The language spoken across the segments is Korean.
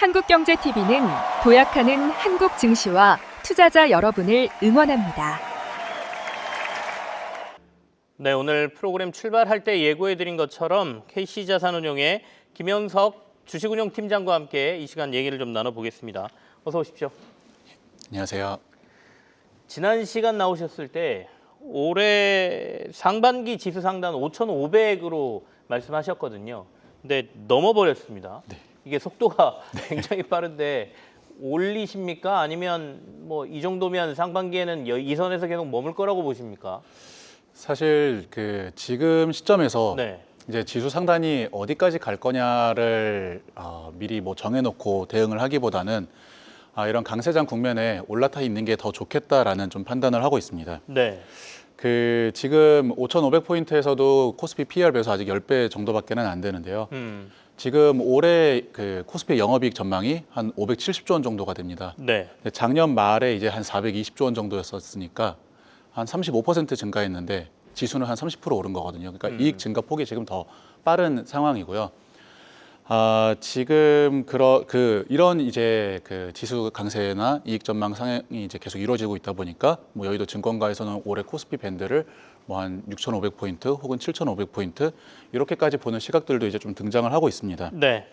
한국경제TV는 도약하는 한국 증시와 투자자 여러분을 응원합니다. 네, 오늘 프로그램 출발할 때 예고해드린 것처럼 KC자산운용의 김현석 주식운용팀장과 함께 이 시간 얘기를 좀 나눠보겠습니다. 어서 오십시오. 안녕하세요. 지난 시간 나오셨을 때 올해 상반기 지수 상단 5,500으로 말씀하셨거든요. 근데 넘어버렸습니다. 네. 이게 속도가 굉장히 빠른데 올리십니까? 아니면 뭐 이 정도면 상반기에는 이 선에서 계속 머물 거라고 보십니까? 사실 지금 시점에서 네. 이제 지수 상단이 어디까지 갈 거냐를 미리 뭐 정해놓고 대응을 하기보다는 이런 강세장 국면에 올라타 있는 게 더 좋겠다라는 좀 판단을 하고 있습니다. 네. 지금 5,500포인트에서도 코스피 PER 배수 아직 10배 정도밖에는 안 되는데요. 지금 올해 코스피 영업이익 전망이 한 570조 원 정도가 됩니다. 네. 작년 말에 이제 한 420조 원 정도였었으니까 한 35% 증가했는데 지수는 한 30% 오른 거거든요. 그러니까 이익 증가 폭이 지금 더 빠른 상황이고요. 지금 이런 이제 지수 강세나 이익 전망 상향이 이제 계속 이루어지고 있다 보니까 뭐 여의도 증권가에서는 올해 코스피 밴드를 뭐 한 6,500포인트 혹은 7,500포인트 이렇게까지 보는 시각들도 이제 좀 등장을 하고 있습니다. 네.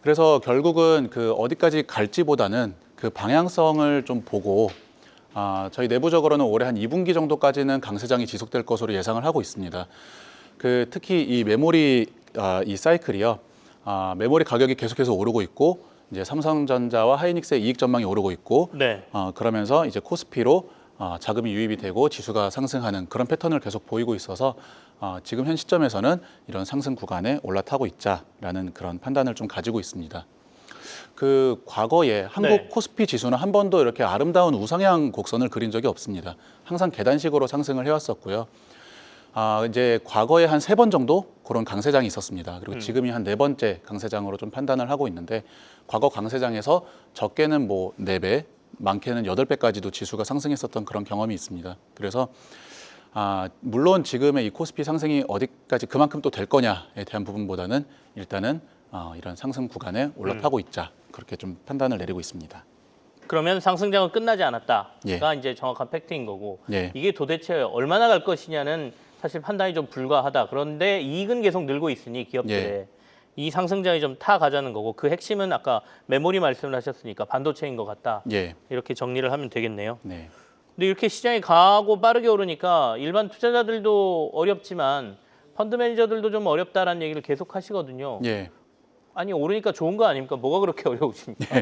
그래서 결국은 어디까지 갈지보다는 그 방향성을 좀 보고 저희 내부적으로는 올해 한 2분기 정도까지는 강세장이 지속될 것으로 예상을 하고 있습니다. 특히 이 메모리 이 사이클이요. 메모리 가격이 계속해서 오르고 있고 이제 삼성전자와 하이닉스의 이익 전망이 오르고 있고 네. 그러면서 이제 코스피로 자금이 유입이 되고 지수가 상승하는 그런 패턴을 계속 보이고 있어서 지금 현 시점에서는 이런 상승 구간에 올라타고 있자라는 그런 판단을 좀 가지고 있습니다. 과거에 한국 네. 코스피 지수는 한 번도 이렇게 아름다운 우상향 곡선을 그린 적이 없습니다. 항상 계단식으로 상승을 해왔었고요. 이제 과거에 한 3번 정도 그런 강세장이 있었습니다. 그리고 지금이 한 4번째 강세장으로 좀 판단을 하고 있는데 과거 강세장에서 적게는 뭐 4배, 많게는 8배까지도 지수가 상승했었던 그런 경험이 있습니다. 그래서 물론 지금의 이 코스피 상승이 어디까지 그만큼 또 될 거냐에 대한 부분보다는 일단은 이런 상승 구간에 올라타고 있자 그렇게 좀 판단을 내리고 있습니다. 그러면 상승장은 끝나지 않았다가 예. 이제 정확한 팩트인 거고 예. 이게 도대체 얼마나 갈 것이냐는 사실 판단이 좀 불가하다. 그런데 이익은 계속 늘고 있으니 기업들에 예. 이 상승장이 좀 타가자는 거고 그 핵심은 아까 메모리 말씀을 하셨으니까 반도체인 것 같다. 예. 이렇게 정리를 하면 되겠네요. 네. 근데 이렇게 시장이 가고 빠르게 오르니까 일반 투자자들도 어렵지만 펀드 매니저들도 좀 어렵다라는 얘기를 계속 하시거든요. 예. 아니 오르니까 좋은 거 아닙니까? 뭐가 그렇게 어려우십니까?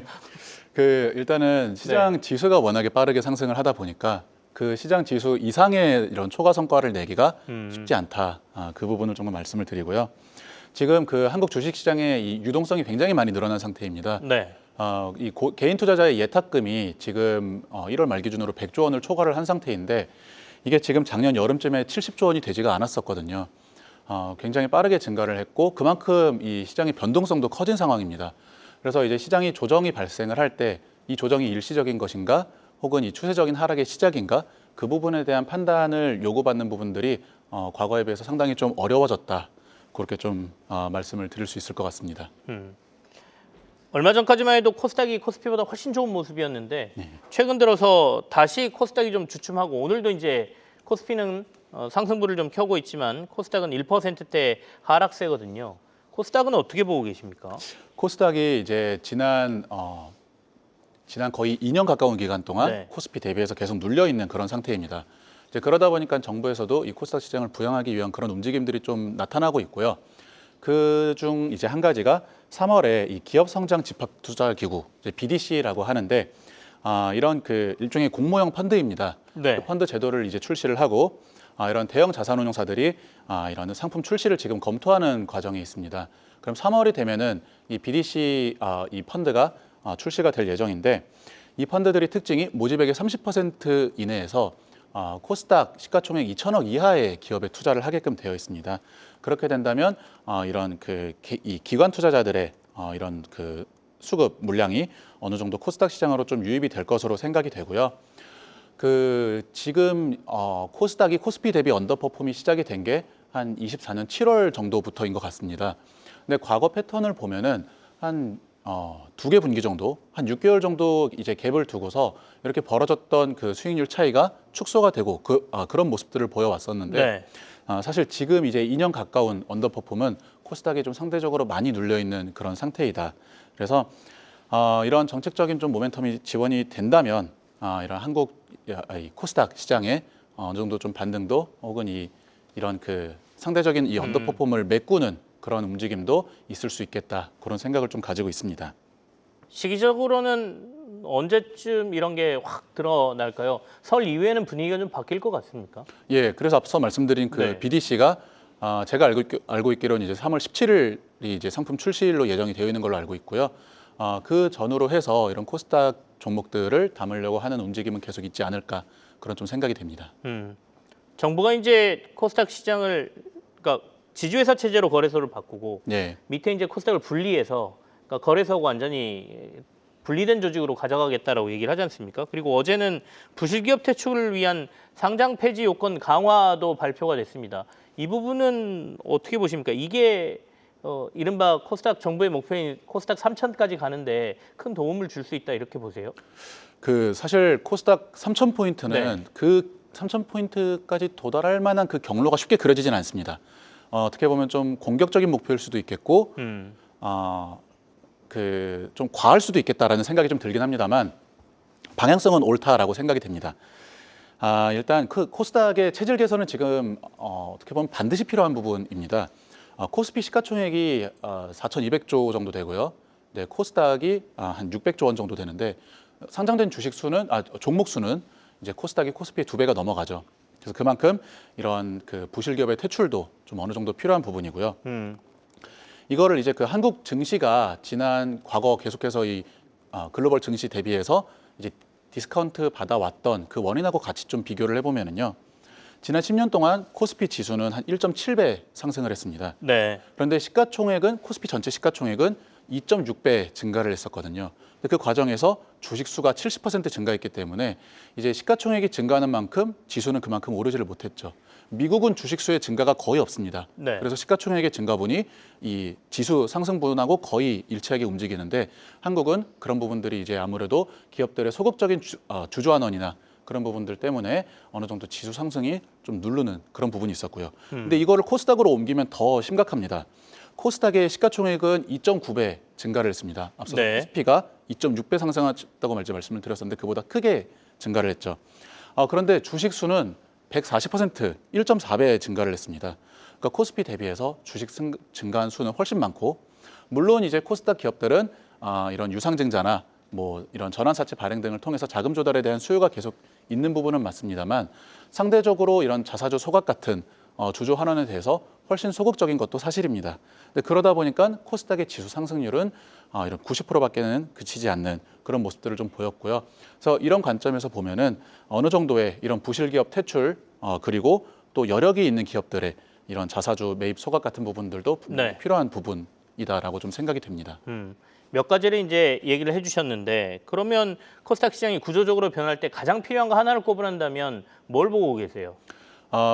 일단은 시장 지수가 워낙에 빠르게 상승을 하다 보니까 그 시장 지수 이상의 이런 초과 성과를 내기가 쉽지 않다. 그 부분을 조금 말씀을 드리고요. 지금 한국 주식시장의 이 유동성이 굉장히 많이 늘어난 상태입니다. 네. 개인 투자자의 예탁금이 지금 1월 말 기준으로 100조 원을 초과를 한 상태인데 이게 지금 작년 여름쯤에 70조 원이 되지가 않았었거든요. 굉장히 빠르게 증가를 했고 그만큼 이 시장의 변동성도 커진 상황입니다. 그래서 이제 시장이 조정이 발생을 할 때 이 조정이 일시적인 것인가 혹은 이 추세적인 하락의 시작인가 그 부분에 대한 판단을 요구받는 부분들이 과거에 비해서 상당히 좀 어려워졌다. 그렇게 좀 말씀을 드릴 수 있을 것 같습니다. 얼마 전까지만 해도 코스닥이 코스피보다 훨씬 좋은 모습이었는데 최근 들어서 다시 코스닥이 좀 주춤하고 오늘도 이제 코스피는 상승부를 좀 켜고 있지만 코스닥은 1%대 하락세거든요. 코스닥은 어떻게 보고 계십니까? 코스닥이 이제 지난 거의 2년 가까운 기간 동안 네. 코스피 대비해서 계속 눌려 있는 그런 상태입니다. 이제 그러다 보니까 정부에서도 이 코스닥 시장을 부양하기 위한 그런 움직임들이 좀 나타나고 있고요. 그중 이제 한 가지가 3월에 이 기업 성장 집합 투자 기구 BDC라고 하는데 이런 일종의 공모형 펀드입니다. 네. 그 펀드 제도를 이제 출시를 하고 이런 대형 자산운용사들이 이런 상품 출시를 지금 검토하는 과정에 있습니다. 그럼 3월이 되면은 이 BDC 이 펀드가 출시가 될 예정인데 이 펀드들이 특징이 모집액의 30% 이내에서 코스닥 시가총액 2천억 이하의 기업에 투자를 하게끔 되어 있습니다. 그렇게 된다면 이런 이 기관 투자자들의 이런 수급 물량이 어느 정도 코스닥 시장으로 좀 유입이 될 것으로 생각이 되고요. 지금 코스닥이 코스피 대비 언더퍼폼이 시작이 된 게 한 24년 7월 정도부터인 것 같습니다. 근데 과거 패턴을 보면은 한 두 개 분기 정도, 한 6개월 정도 이제 갭을 두고서 이렇게 벌어졌던 그 수익률 차이가 축소가 되고 그런 모습들을 보여왔었는데 네. 사실 지금 이제 2년 가까운 언더퍼폼은 코스닥이 좀 상대적으로 많이 눌려 있는 그런 상태이다. 그래서 이런 정책적인 좀 모멘텀이 지원이 된다면 이런 한국 코스닥 시장에 어느 정도 좀 반등도 혹은 이런 그 상대적인 이 언더퍼폼을 메꾸는 그런 움직임도 있을 수 있겠다. 그런 생각을 좀 가지고 있습니다. 시기적으로는 언제쯤 이런 게 확 드러날까요? 설 이후에는 분위기가 좀 바뀔 것 같습니까? 예, 그래서 앞서 말씀드린 그 네. BDC가 제가 알고 있기로는 이제 3월 17일이 이제 상품 출시일로 예정이 되어 있는 걸로 알고 있고요. 그 전후로 해서 이런 코스닥 종목들을 담으려고 하는 움직임은 계속 있지 않을까 그런 좀 생각이 됩니다. 정부가 이제 코스닥 시장을 그러니까 지주회사 체제로 거래소를 바꾸고 예, 밑에 이제 코스닥을 분리해서 그러니까 거래소하고 완전히 분리된 조직으로 가져가겠다라고 얘기를 하지 않습니까? 그리고 어제는 부실기업 퇴출을 위한 상장 폐지 요건 강화도 발표가 됐습니다. 이 부분은 어떻게 보십니까? 이게 이른바 코스닥 정부의 목표인 코스닥 3천까지 가는데 큰 도움을 줄 수 있다 이렇게 보세요? 그 사실 코스닥 3,000포인트는 네. 그 3,000포인트까지 도달할 만한 그 경로가 쉽게 그려지진 않습니다. 어떻게 보면 좀 공격적인 목표일 수도 있겠고, 그 좀 과할 수도 있겠다라는 생각이 좀 들긴 합니다만 방향성은 옳다라고 생각이 됩니다. 일단 그 코스닥의 체질 개선은 지금 어떻게 보면 반드시 필요한 부분입니다. 코스피 시가총액이 4,200조 정도 되고요. 네, 코스닥이 한 600조 원 정도 되는데 상장된 주식 수는 종목 수는 이제 코스닥이 코스피의 2배가 넘어가죠. 그래서 그만큼 이런 그 부실 기업의 퇴출도 좀 어느 정도 필요한 부분이고요. 이거를 이제 그 한국 증시가 지난 과거 계속해서 이 글로벌 증시 대비해서 이제 디스카운트 받아왔던 그 원인하고 같이 좀 비교를 해보면은요. 지난 10년 동안 코스피 지수는 한 1.7배 상승을 했습니다. 네. 그런데 시가총액은 코스피 전체 시가총액은 2.6배 증가를 했었거든요. 근데 그 과정에서 주식 수가 70% 증가했기 때문에 이제 시가총액이 증가하는 만큼 지수는 그만큼 오르지를 못했죠. 미국은 주식 수의 증가가 거의 없습니다. 네. 그래서 시가총액의 증가분이 이 지수 상승분하고 거의 일치하게 움직이는데 한국은 그런 부분들이 이제 아무래도 기업들의 소극적인 주주환원이나 그런 부분들 때문에 어느 정도 지수 상승이 좀 누르는 그런 부분이 있었고요. 근데 이거를 코스닥으로 옮기면 더 심각합니다. 코스닥의 시가총액은 2.9배 증가를 했습니다. 앞서 네. 코스피가 2.6배 상승했다고 말씀을 드렸었는데 그보다 크게 증가를 했죠. 그런데 주식 수는 140%, 1.4배 증가를 했습니다. 그러니까 코스피 대비해서 주식 증가한 수는 훨씬 많고, 물론 이제 코스닥 기업들은 이런 유상증자나 뭐 이런 전환사채 발행 등을 통해서 자금 조달에 대한 수요가 계속 있는 부분은 맞습니다만 상대적으로 이런 자사주 소각 같은 주주 환원에 대해서 훨씬 소극적인 것도 사실입니다. 근데 그러다 보니까 코스닥의 지수 상승률은 이런 90%밖에는 그치지 않는 그런 모습들을 좀 보였고요. 그래서 이런 관점에서 보면은 어느 정도의 이런 부실 기업 퇴출 그리고 또 여력이 있는 기업들의 이런 자사주 매입 소각 같은 부분들도 네. 필요한 부분이다라고 좀 생각이 됩니다. 몇 가지를 이제 얘기를 해주셨는데 그러면 코스닥 시장이 구조적으로 변할 때 가장 필요한 거 하나를 꼽으란다면 뭘 보고 계세요?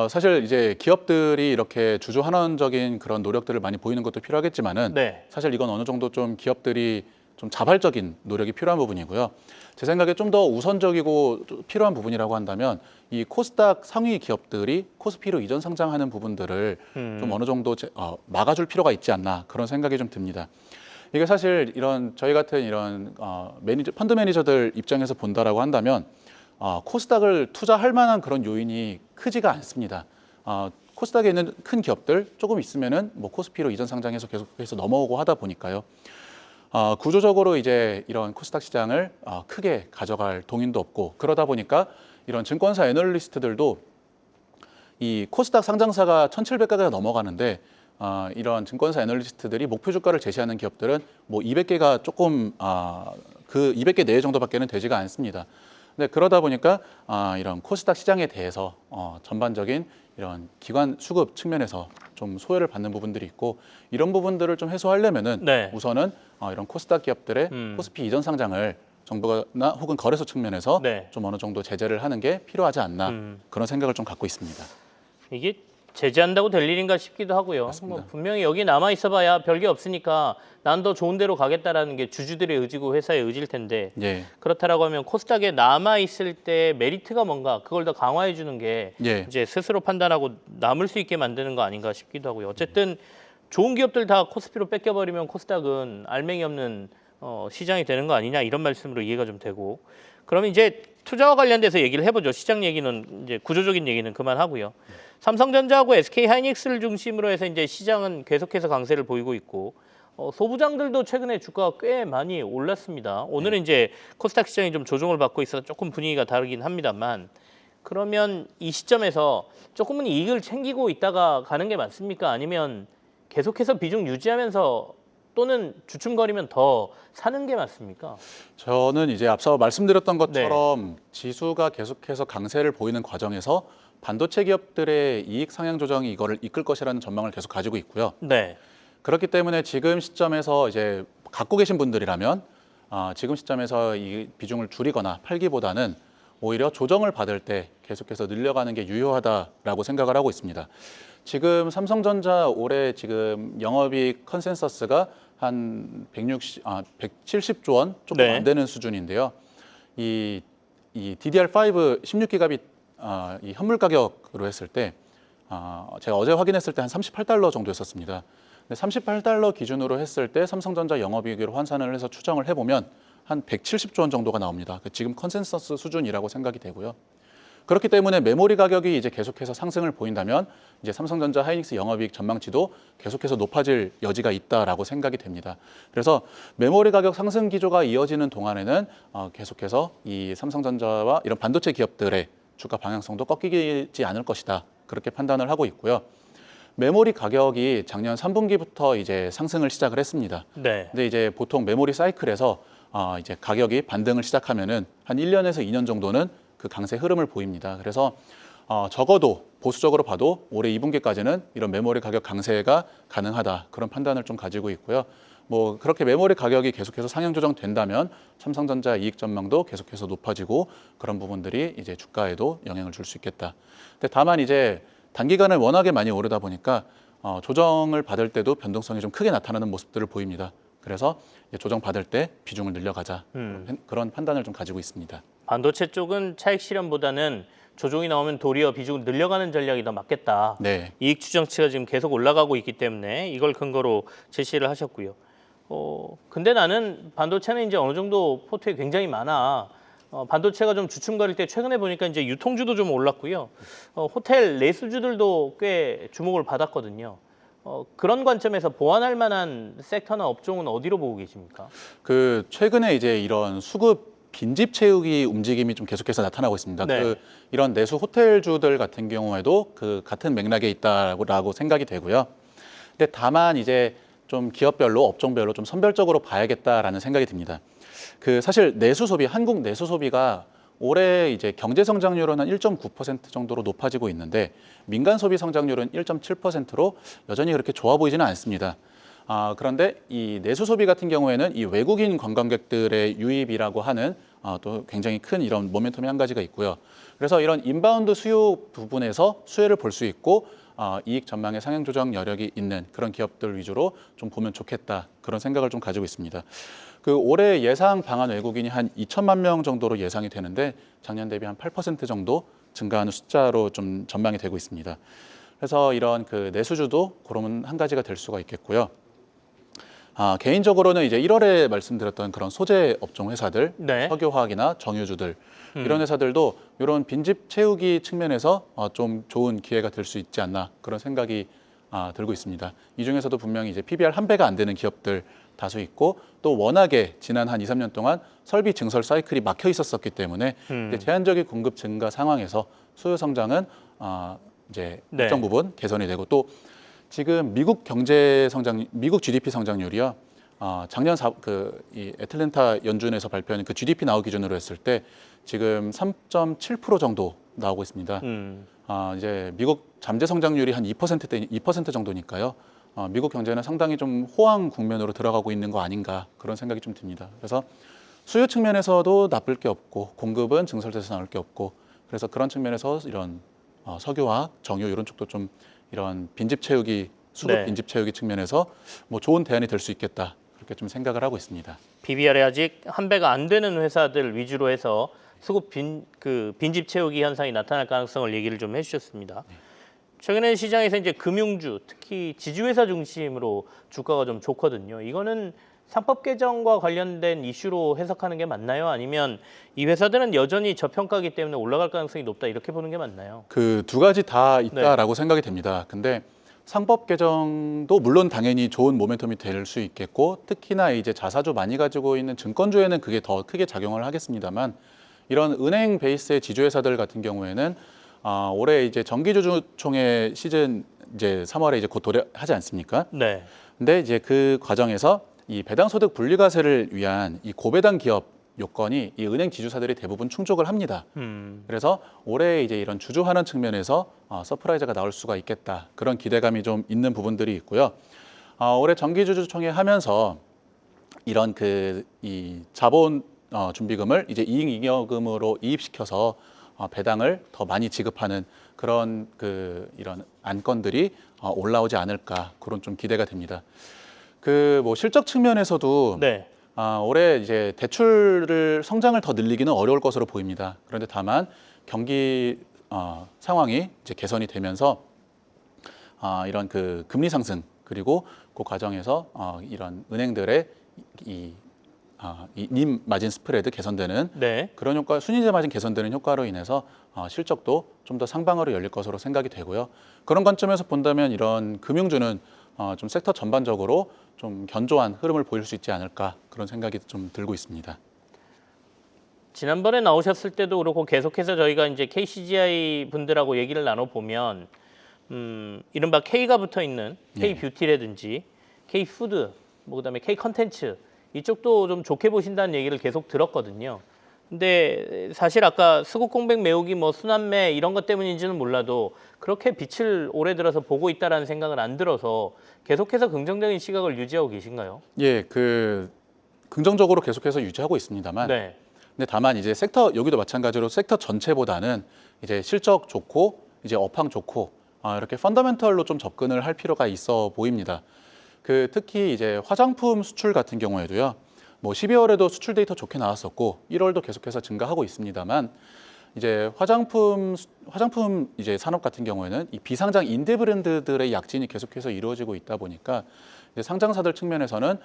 사실 이제 기업들이 이렇게 주주 환원적인 그런 노력들을 많이 보이는 것도 필요하겠지만은 네. 사실 이건 어느 정도 좀 기업들이 좀 자발적인 노력이 필요한 부분이고요. 제 생각에 좀 더 우선적이고 필요한 부분이라고 한다면 이 코스닥 상위 기업들이 코스피로 이전 상장하는 부분들을 좀 어느 정도 막아줄 필요가 있지 않나 그런 생각이 좀 듭니다. 이게 사실 이런 저희 같은 이런 펀드 매니저들 입장에서 본다라고 한다면 코스닥을 투자할 만한 그런 요인이 크지가 않습니다. 코스닥에 있는 큰 기업들 조금 있으면은 뭐 코스피로 이전 상장해서 계속해서 넘어오고 하다 보니까요. 구조적으로 이제 이런 코스닥 시장을 크게 가져갈 동인도 없고 그러다 보니까 이런 증권사 애널리스트들도 이 코스닥 상장사가 1,700가가 넘어가는데 이런 증권사 애널리스트들이 목표 주가를 제시하는 기업들은 뭐 200개가 조금 그 200개 내외 정도밖에는 되지가 않습니다. 근데 그러다 보니까 이런 코스닥 시장에 대해서 전반적인 이런 기관 수급 측면에서 좀 소외를 받는 부분들이 있고 이런 부분들을 좀 해소하려면은 네. 우선은 이런 코스닥 기업들의 코스피 이전 상장을 정부나 혹은 거래소 측면에서 네. 좀 어느 정도 제재를 하는 게 필요하지 않나 그런 생각을 좀 갖고 있습니다. 이게 제재한다고 될 일인가 싶기도 하고요. 맞습니다. 뭐 분명히 여기 남아 있어봐야 별게 없으니까 난 더 좋은 데로 가겠다라는 게 주주들의 의지고 회사의 의지일 텐데 예. 그렇다라고 하면 코스닥에 남아 있을 때 메리트가 뭔가 그걸 더 강화해 주는 게 예. 이제 스스로 판단하고 남을 수 있게 만드는 거 아닌가 싶기도 하고요. 어쨌든 좋은 기업들 다 코스피로 뺏겨버리면 코스닥은 알맹이 없는 시장이 되는 거 아니냐 이런 말씀으로 이해가 좀 되고 그러면 이제 투자와 관련돼서 얘기를 해보죠. 시장 얘기는 이제 구조적인 얘기는 그만하고요. 삼성전자하고 SK하이닉스를 중심으로 해서 이제 시장은 계속해서 강세를 보이고 있고 소부장들도 최근에 주가가 꽤 많이 올랐습니다. 오늘은 이제 코스닥 시장이 좀 조정을 받고 있어서 조금 분위기가 다르긴 합니다만 그러면 이 시점에서 조금은 이익을 챙기고 있다가 가는 게 맞습니까? 아니면 계속해서 비중 유지하면서 또는 주춤거리면 더 사는 게 맞습니까? 저는 이제 앞서 말씀드렸던 것처럼 지수가 계속해서 강세를 보이는 과정에서 반도체 기업들의 이익 상향 조정이 이거를 이끌 것이라는 전망을 계속 가지고 있고요. 네. 그렇기 때문에 지금 시점에서 이제 갖고 계신 분들이라면 지금 시점에서 이 비중을 줄이거나 팔기보다는 오히려 조정을 받을 때 계속해서 늘려가는 게 유효하다라고 생각을 하고 있습니다. 지금 삼성전자 올해 지금 영업이익 컨센서스가 한 170조 원 조금 네. 안 되는 수준인데요. 이 DDR5 16기가빗 이 현물 가격으로 했을 때 제가 어제 확인했을 때 한 38달러 정도였었습니다. 근데 38달러 기준으로 했을 때 삼성전자 영업이익으로 환산을 해서 추정을 해보면 한 170조 원 정도가 나옵니다. 지금 컨센서스 수준이라고 생각이 되고요. 그렇기 때문에 메모리 가격이 이제 계속해서 상승을 보인다면 이제 삼성전자 하이닉스 영업이익 전망치도 계속해서 높아질 여지가 있다라고 생각이 됩니다. 그래서 메모리 가격 상승 기조가 이어지는 동안에는 계속해서 이 삼성전자와 이런 반도체 기업들의 주가 방향성도 꺾이지 않을 것이다. 그렇게 판단을 하고 있고요. 메모리 가격이 작년 3분기부터 이제 상승을 시작을 했습니다. 네. 근데 이제 보통 메모리 사이클에서 이제 가격이 반등을 시작하면은 한 1년에서 2년 정도는 그 강세 흐름을 보입니다. 그래서 적어도 보수적으로 봐도 올해 2분기까지는 이런 메모리 가격 강세가 가능하다. 그런 판단을 좀 가지고 있고요. 뭐 그렇게 메모리 가격이 계속해서 상향 조정된다면 삼성전자 이익 전망도 계속해서 높아지고 그런 부분들이 이제 주가에도 영향을 줄 수 있겠다. 근데 다만 이제 단기간에 워낙에 많이 오르다 보니까 조정을 받을 때도 변동성이 좀 크게 나타나는 모습들을 보입니다. 그래서 조정 받을 때 비중을 늘려가자 그런 판단을 좀 가지고 있습니다. 반도체 쪽은 차익 실현보다는 조정이 나오면 도리어 비중을 늘려가는 전략이 더 맞겠다. 네. 이익 추정치가 지금 계속 올라가고 있기 때문에 이걸 근거로 제시를 하셨고요. 근데 나는 반도체는 이제 어느 정도 포트에 굉장히 많아. 반도체가 좀 주춤거릴 때 최근에 보니까 이제 유통주도 좀 올랐고요. 호텔 내수주들도 꽤 주목을 받았거든요. 그런 관점에서 보완할 만한 섹터나 업종은 어디로 보고 계십니까? 그 최근에 이제 이런 수급 빈집 채우기 움직임이 좀 계속해서 나타나고 있습니다. 네. 이런 내수 호텔주들 같은 경우에도 그 같은 맥락에 있다라고 생각이 되고요. 근데 다만 이제 좀 기업별로 업종별로 좀 선별적으로 봐야겠다라는 생각이 듭니다. 그 사실 내수 소비, 한국 내수 소비가 올해 이제 경제 성장률은 한 1.9% 정도로 높아지고 있는데 민간 소비 성장률은 1.7%로 여전히 그렇게 좋아 보이지는 않습니다. 그런데 이 내수 소비 같은 경우에는 이 외국인 관광객들의 유입이라고 하는 또 굉장히 큰 이런 모멘텀이 한 가지가 있고요. 그래서 이런 인바운드 수요 부분에서 수혜를 볼 수 있고 이익 전망의 상향 조정 여력이 있는 그런 기업들 위주로 좀 보면 좋겠다. 그런 생각을 좀 가지고 있습니다. 그 올해 예상 방한 외국인이 한 2천만 명 정도로 예상이 되는데 작년 대비 한 8% 정도 증가하는 숫자로 좀 전망이 되고 있습니다. 그래서 이런 그 내수주도 그러면 한 가지가 될 수가 있겠고요. 개인적으로는 이제 1월에 말씀드렸던 그런 소재 업종 회사들, 네. 석유화학이나 정유주들 이런 회사들도 이런 빈집 채우기 측면에서 좀 좋은 기회가 될 수 있지 않나 그런 생각이 들고 있습니다. 이 중에서도 분명히 이제 PBR 한 배가 안 되는 기업들 다수 있고 또 워낙에 지난 한 2, 3년 동안 설비 증설 사이클이 막혀 있었기 때문에 이제 제한적인 공급 증가 상황에서 수요 성장은 이제 네. 일정 부분 개선이 되고 또 지금 미국 경제 성장, 미국 GDP 성장률이요. 작년 이 애틀랜타 연준에서 발표한 그 GDP 나오 기준으로 했을 때 지금 3.7% 정도 나오고 있습니다. 이제 미국 잠재 성장률이 한 2% 정도니까요. 미국 경제는 상당히 좀 호황 국면으로 들어가고 있는 거 아닌가 그런 생각이 좀 듭니다. 그래서 수요 측면에서도 나쁠 게 없고 공급은 증설돼서 나올 게 없고 그래서 그런 측면에서 이런 석유화학, 정유 이런 쪽도 좀 이런 빈집 채우기, 수급 네. 빈집 채우기 측면에서 뭐 좋은 대안이 될 수 있겠다. 그렇게 좀 생각을 하고 있습니다. BBR에 아직 환배가 안 되는 회사들 위주로 해서 수급 빈집 채우기 현상이 나타날 가능성을 얘기를 좀 해주셨습니다. 최근에 시장에서 이제 금융주, 특히 지주회사 중심으로 주가가 좀 좋거든요. 이거는 상법 개정과 관련된 이슈로 해석하는 게 맞나요? 아니면 이 회사들은 여전히 저평가이기 때문에 올라갈 가능성이 높다 이렇게 보는 게 맞나요? 그 두 가지 다 있다라고 생각이 됩니다. 근데 상법 개정도 물론 당연히 좋은 모멘텀이 될 수 있겠고 특히나 이제 자사주 많이 가지고 있는 증권주에는 그게 더 크게 작용을 하겠습니다만 이런 은행 베이스의 지주회사들 같은 경우에는 올해 이제 정기주주총회 시즌 이제 3월에 이제 곧 도래하지 않습니까? 네. 근데 이제 그 과정에서 이 배당소득 분리과세를 위한 이 고배당 기업 요건이 이 은행 지주사들이 대부분 충족을 합니다. 그래서 올해 이제 이런 주주환원 측면에서 서프라이즈가 나올 수가 있겠다. 그런 기대감이 좀 있는 부분들이 있고요. 올해 정기주주총회 하면서 이런 이 자본 준비금을 이제 이익잉여금으로 이입시켜서 배당을 더 많이 지급하는 그런 이런 안건들이 올라오지 않을까 그런 좀 기대가 됩니다. 뭐 실적 측면에서도 네. 올해 이제 대출을 성장을 더 늘리기는 어려울 것으로 보입니다. 그런데 다만 경기 상황이 이제 개선이 되면서 이런 금리 상승 그리고 그 과정에서 이런 은행들의 이 님 마진 스프레드 개선되는 네. 그런 효과, 순이자 마진 개선되는 효과로 인해서 실적도 좀 더 상방으로 열릴 것으로 생각이 되고요. 그런 관점에서 본다면 이런 금융주는 좀 섹터 전반적으로 좀 견조한 흐름을 보일 수 있지 않을까 그런 생각이 좀 들고 있습니다. 지난번에 나오셨을 때도 그렇고 계속해서 저희가 이제 KCGI 분들하고 얘기를 나눠보면 이른바 K가 붙어 있는 K뷰티라든지 K푸드, 뭐 그다음에 K컨텐츠 이쪽도 좀 좋게 보신다는 얘기를 계속 들었거든요. 근데 사실 아까 수급 공백 메우기 뭐 순환매 이런 것 때문인지는 몰라도 그렇게 빛을 올해 들어서 보고 있다라는 생각은 안 들어서 계속해서 긍정적인 시각을 유지하고 계신가요? 예, 긍정적으로 계속해서 유지하고 있습니다만 네. 근데 다만 이제 섹터 여기도 마찬가지로 섹터 전체보다는 이제 실적 좋고 이제 업황 좋고 이렇게 펀더멘털로 좀 접근을 할 필요가 있어 보입니다. 특히 이제 화장품 수출 같은 경우에도요. 뭐 12월에도 수출 데이터 좋게 나왔었고 1월도 계속해서 증가하고 있습니다만 이제 화장품 이제 산업 같은 경우에는 이 비상장 인디 브랜드들의 약진이 계속해서 이루어지고 있다 보니까 이제 상장사들 측면에서는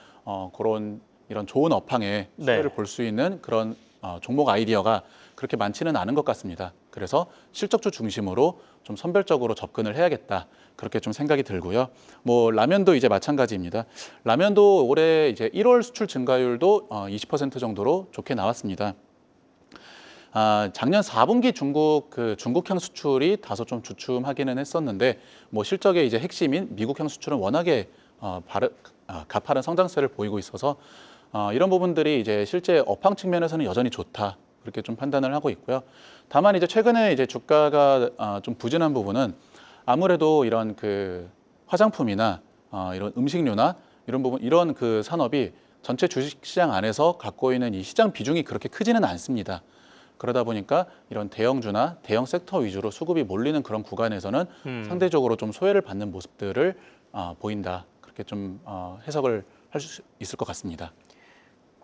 그런 이런 좋은 업황의 수혜를 볼 수 있는 그런 종목 아이디어가 그렇게 많지는 않은 것 같습니다. 그래서 실적주 중심으로 좀 선별적으로 접근을 해야겠다. 그렇게 좀 생각이 들고요. 뭐 라면도 이제 마찬가지입니다. 라면도 올해 이제 1월 수출 증가율도 20% 정도로 좋게 나왔습니다. 작년 4분기 중국향 수출이 다소 좀 주춤하기는 했었는데 뭐 실적의 이제 핵심인 미국향 수출은 워낙에 가파른 성장세를 보이고 있어서 이런 부분들이 이제 실제 업황 측면에서는 여전히 좋다. 그렇게 좀 판단을 하고 있고요. 다만 이제 최근에 이제 주가가 좀 부진한 부분은 아무래도 이런 화장품이나 이런 음식료나 이런 부분 이런 산업이 전체 주식시장 안에서 갖고 있는 이 시장 비중이 그렇게 크지는 않습니다. 그러다 보니까 이런 대형주나 대형 섹터 위주로 수급이 몰리는 그런 구간에서는 상대적으로 좀 소외를 받는 모습들을 보인다. 그렇게 좀 해석을 할 수 있을 것 같습니다.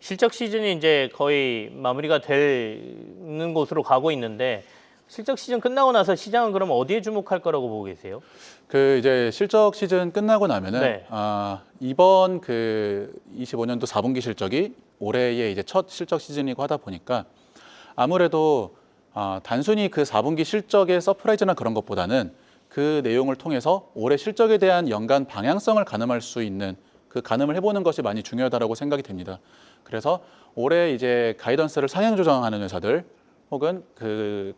실적 시즌이 이제 거의 마무리가 되는 곳으로 가고 있는데 실적 시즌 끝나고 나서 시장은 그럼 어디에 주목할 거라고 보고 계세요? 이제 실적 시즌 끝나고 나면은 이번 25년도 4분기 실적이 올해의 이제 첫 실적 시즌이고 하다 보니까 아무래도 단순히 4분기 실적의 서프라이즈나 그런 것보다는 그 내용을 통해서 올해 실적에 대한 연간 방향성을 가늠할 수 있는 가늠을 해보는 것이 많이 중요하다고 생각이 됩니다. 그래서 올해 이제 가이던스를 상향 조정하는 회사들 혹은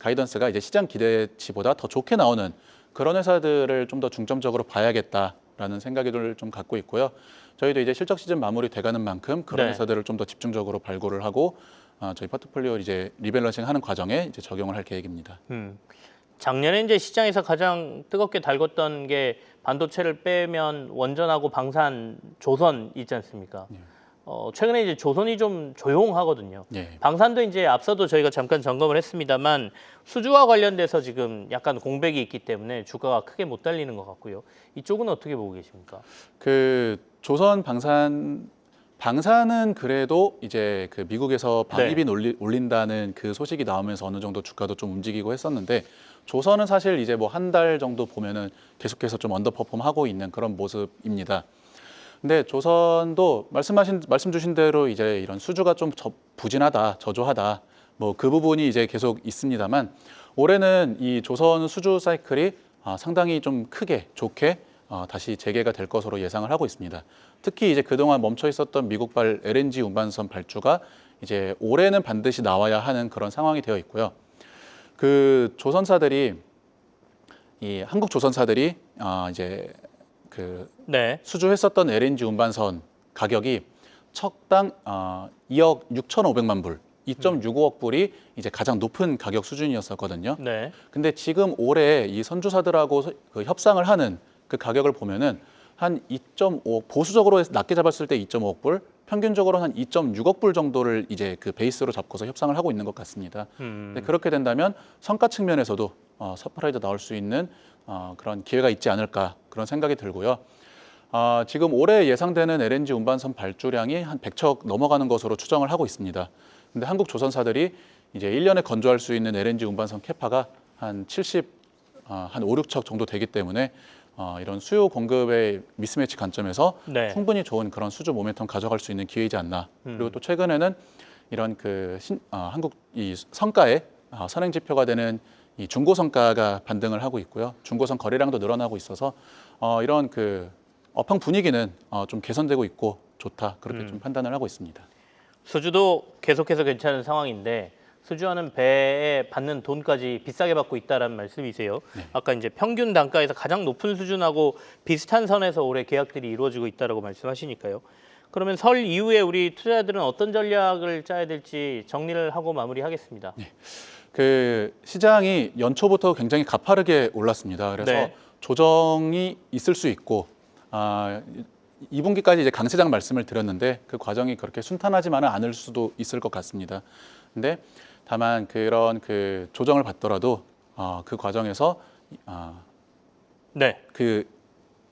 가이던스가 이제 시장 기대치보다 더 좋게 나오는 그런 회사들을 좀 더 중점적으로 봐야겠다라는 생각을 좀 갖고 있고요. 저희도 이제 실적 시즌 마무리 돼가는 만큼 그런 회사들을 좀 더 집중적으로 발굴을 하고 저희 포트폴리오 이제 리밸런싱하는 과정에 이제 적용을 할 계획입니다. 작년에 이제 시장에서 가장 뜨겁게 달궜던 게 반도체를 빼면 원전하고 방산, 조선 있지 않습니까? 최근에 이제 조선이 좀 조용하거든요. 예. 방산도 이제 앞서도 저희가 잠깐 점검을 했습니다만 수주와 관련돼서 지금 약간 공백이 있기 때문에 주가가 크게 못 달리는 것 같고요. 이쪽은 어떻게 보고 계십니까? 그 조선 방산은 그래도 이제 그 미국에서 방위비 올린다는 그 소식이 나오면서 어느 정도 주가도 좀 움직이고 했었는데 조선은 사실 이제 뭐 한 달 정도 보면은 계속해서 좀 언더퍼폼하고 있는 그런 모습입니다. 근데 조선도 말씀 주신 대로 이제 이런 수주가 좀 부진하다, 저조하다, 뭐 그 부분이 이제 계속 있습니다만 올해는 이 조선 수주 사이클이 상당히 좀 크게 좋게 다시 재개가 될 것으로 예상을 하고 있습니다. 특히 이제 그동안 멈춰 있었던 미국발 LNG 운반선 발주가 이제 올해는 반드시 나와야 하는 그런 상황이 되어 있고요. 그 조선사들이 이 한국 조선사들이 이제 그 수주했었던 LNG 운반선 가격이 척당 2억 6,500만 불, 2.65억 불이 이제 가장 높은 가격 수준이었었거든요. 네. 근데 지금 올해 이 선주사들하고 그 협상을 하는 그 가격을 보면은 한 2.5억, 보수적으로 낮게 잡았을 때 2.5억 불, 평균적으로 한 2.6억 불 정도를 이제 그 베이스로 잡고서 협상을 하고 있는 것 같습니다. 근데 그렇게 된다면 성과 측면에서도 서프라이즈 나올 수 있는 그런 기회가 있지 않을까 그런 생각이 들고요. 지금 올해 예상되는 LNG 운반선 발주량이 한 100척 넘어가는 것으로 추정을 하고 있습니다. 근데 한국 조선사들이 이제 1년에 건조할 수 있는 LNG 운반선 캐파가 한 5, 6척 정도 되기 때문에 이런 수요 공급의 미스매치 관점에서 충분히 좋은 그런 수주 모멘텀 가져갈 수 있는 기회이지 않나. 그리고 또 최근에는 이런 한국 이 성가의 선행 지표가 되는 이 중고 성가가 반등을 하고 있고요. 중고선 거래량도 늘어나고 있어서 이런 그 업황 분위기는 좀 개선되고 있고 좋다 그렇게 좀 판단을 하고 있습니다. 수주도 계속해서 괜찮은 상황인데 수주하는 배에 받는 돈까지 비싸게 받고 있다라는 말씀이세요. 네. 아까 이제 평균 단가에서 가장 높은 수준하고 비슷한 선에서 올해 계약들이 이루어지고 있다라고 말씀하시니까요. 그러면 설 이후에 우리 투자자들은 어떤 전략을 짜야 될지 정리를 하고 마무리하겠습니다. 네. 그 시장이 연초부터 굉장히 가파르게 올랐습니다. 그래서 조정이 있을 수 있고 2분기까지 이제 강세장 말씀을 드렸는데 그 과정이 그렇게 순탄하지만은 않을 수도 있을 것 같습니다. 근데 다만 그런 그 조정을 받더라도 그 과정에서 그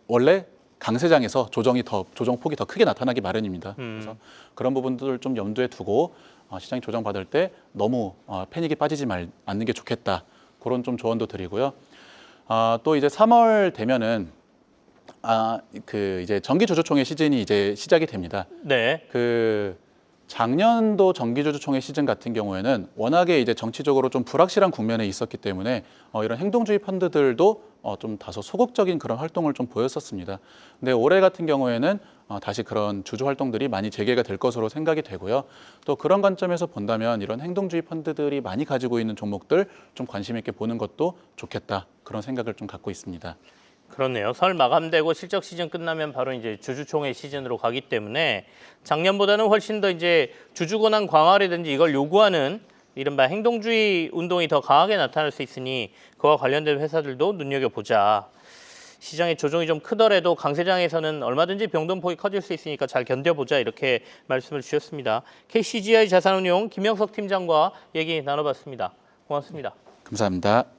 원래 강세장에서 조정 폭이 더 크게 나타나기 마련입니다. 그래서 그런 부분들을 좀 염두에 두고 시장이 조정받을 때 너무 패닉이 빠지지 않는 게 좋겠다. 그런 좀 조언도 드리고요. 또 이제 3월 되면은 그 이제 정기조주총회 시즌이 이제 시작이 됩니다. 네. 그 작년도 정기조주총회 시즌 같은 경우에는 워낙에 이제 정치적으로 좀 불확실한 국면에 있었기 때문에 이런 행동주의 펀드들도 좀 다소 소극적인 그런 활동을 좀 보였었습니다. 근데 올해 같은 경우에는 다시 그런 주주 활동들이 많이 재개가 될 것으로 생각이 되고요. 또 그런 관점에서 본다면 이런 행동주의 펀드들이 많이 가지고 있는 종목들 좀 관심 있게 보는 것도 좋겠다. 그런 생각을 좀 갖고 있습니다. 그렇네요. 설 마감되고 실적 시즌 끝나면 바로 이제 주주총회 시즌으로 가기 때문에 작년보다는 훨씬 더 이제 주주 권한 강화라든지 이걸 요구하는 이른바 행동주의 운동이 더 강하게 나타날 수 있으니 그와 관련된 회사들도 눈여겨보자. 시장의 조정이 좀 크더라도 강세장에서는 얼마든지 변동폭이 커질 수 있으니까 잘 견뎌보자 이렇게 말씀을 주셨습니다. KCGI 자산운용 김영석 팀장과 얘기 나눠봤습니다. 고맙습니다. 감사합니다.